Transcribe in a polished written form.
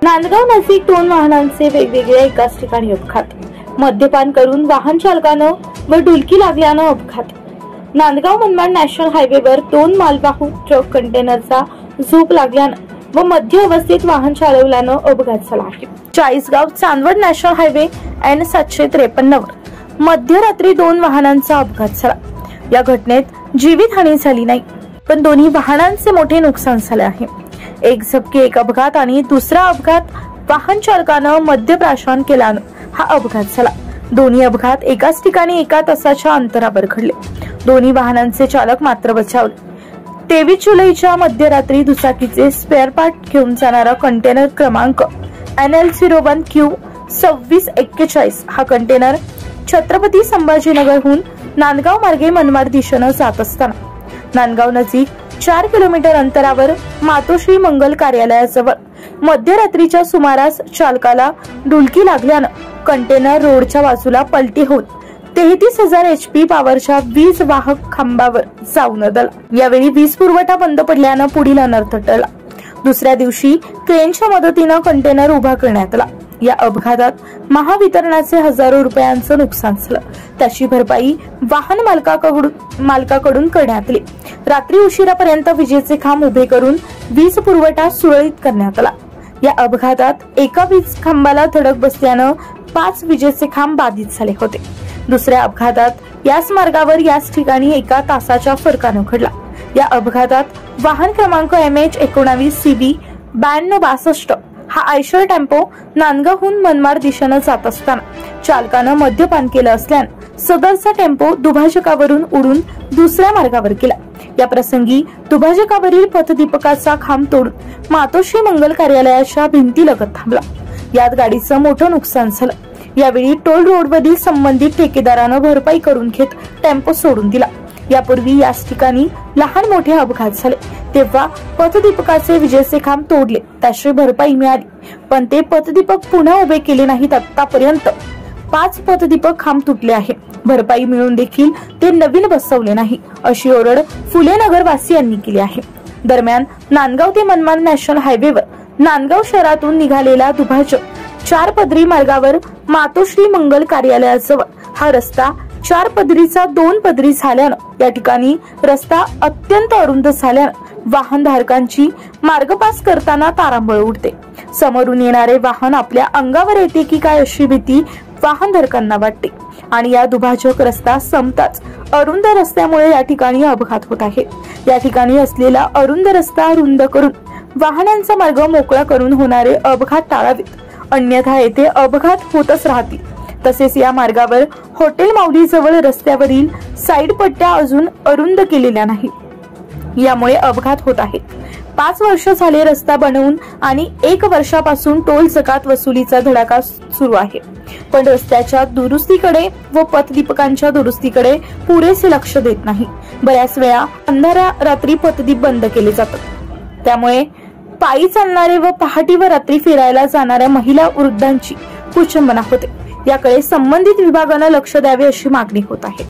नांदगाव नजीक दोन वाहनांचे वेगवेगळ्या एकाच ठिकाणी अपघात. मद्यपान करून वाहन चालकानं व डुलकी लागल्यानं अपघात. नांदगाव मनमाड नॅशनल हायवेवर दोन मालवाहू ट्रक कंटेनरचा झोप लागल्यानं व मध्य अवस्थेत वाहन चालवल्यानं अपघात झाला आहे. Chalisgaon Chandwad national highway N753 वर मध्यरात्री दोन वाहनांचा अपघात झाला. या घटनेत जीवितहानी झाली नाही, पण दोन्ही वाहनांचे मोठे नुकसान झाले आहे. एक झपकी एक अपघात आणि दुसरा अपघात वाहन चालकानं मद्यप्राशन केल्यानं हा अपघात झाला. दोन्ही अपघात एकाच ठिकाणी एका तासाच्या अंतरावर घडले. दोन्ही वाहनांचे चालक मात्र बचावले. 23 जुलैच्या मध्यरात्री दुचाकीचे स्पेअर पार्ट घेऊन जाणारा कंटेनर क्रमांक NL01Q 2641 हा कंटेनर छत्रपती संभाजीनगरहून नांदगाव मार्गे मनमाड दिशेने जात असताना नांदगाव नजीक 4 किलोमीटर अंतरावर मातोश्री मंगल कार्यालयाजवळ मध्यरात्रीच्या सुमारास चालकाला डुलकी लागल्यानं कंटेनर रोडच्या बाजूला पलटी होऊन 33,000 HP पॉवरच्या वीज वाहक खांबावर जाऊन आदळला. यावेळी वीज पुरवठा बंद पडल्यानं पुढील अनर्थ टळला. दुसऱ्या दिवशी क्रेनच्या मदतीनं कंटेनर उभा करण्यात आला. या अपघातात महावितरणाचे हजारो रुपयांचं नुकसान झालं. त्याची भरपाई वाहन मालकाकडून करण्यात आली. रात्री उशिरापर्यंत विजेचे खांब उभे करून वीज पुरवठा सुरळीत करण्यात आला. या अपघातात एका वीज खांबाला धडक बसल्यानं 5 विजेचे खांब बाधित झाले होते. दुसऱ्या अपघातात याच मार्गावर याच ठिकाणी एका तासाच्या फरकानं घडला. या अपघातात वाहन क्रमांक MH19CB 9262 हा आयशर टेम्पो नांदगावहून मनमाड दिशेने जात असताना चालकानं मद्यपान केलं असल्यानं सदरचा टेम्पो दुभाजकावरून उडून दुसऱ्या मार्गावर गेला. या प्रसंगी दुभाजकावरील पथदीपकाचा खांब तोडून मातोश्री मंगल कार्यालयाच्या भिंतीलगत थांबला. यात गाडीचं मोठं नुकसान झालं. यावेळी टोल रोडवरील संबंधित ठेकेदारानं भरपाई करून घेत टेम्पो सोडून दिला. यापूर्वी याच ठिकाणी लहान मोठे अपघात झाले तेव्हा पथदीपकाचे विजेचे खांब तोडले, त्याची भरपाई मिळाली, पण ते पथदीपक पुन्हा उभे केले नाहीत. आतापर्यंत 5 पथदीपक खांब तुटले आहे. भरपाई मिळून देखील ते नवीन बसवले नाही, अशी ओरड फुले नगरवासियांनी केली आहे. दरम्यान नांदगाव ते मनमाड नॅशनल हायवेवर नांदगाव शहरातून निघालेला दुभाजक 4 पदरी मार्गावर मातोश्री मंगल कार्यालयाजवळ हा रस्ता 4 पदरीचा 2 पदरी झाल्यानं या ठिकाणी रस्ता अत्यंत अरुंद झाल्यानं वाहनधारकांची मार्ग पास करताना तारांबळ उडते. समोरून येणारे वाहन आपल्या अंगावर येते की काय अशी भीती वाहनधारकांना वाटते आणि या दुभाजक रस्ता संपताच अरुंद रस्त्यामुळे या ठिकाणी अपघात होत आहे. या ठिकाणी असलेला अरुंद रस्ता रुंद करून वाहनांचा मार्ग मोकळा करून होणारे अपघात टाळावेत, अन्यथा येथे अपघात होतच राहतील. तसेच या मार्गावर हॉटेल माऊली जवळ रस्त्यावरील साईड पट्ट्या अजून अरुंद केलेल्या नाही, यामुळे अपघात होत आहेत. 5 वर्ष झाले रस्ता बनवून आणि 1 वर्षापासून टोल जकात वसुलीचा धडाका सुरू आहे, पण रस्त्याच्या दुरुस्तीकडे व पथदीपकांच्या दुरुस्तीकडे पुरेसे लक्ष देत नाही. बऱ्याच वेळा अंधारा रात्री पथदीप बंद केले जातात, त्यामुळे पायी चालणारे व पहाटी व रात्री फिरायला जाणाऱ्या महिला वृद्धांची कुचंबना होते. याकडे संबंधित विभागानं लक्ष द्यावे अशी मागणी होत आहे.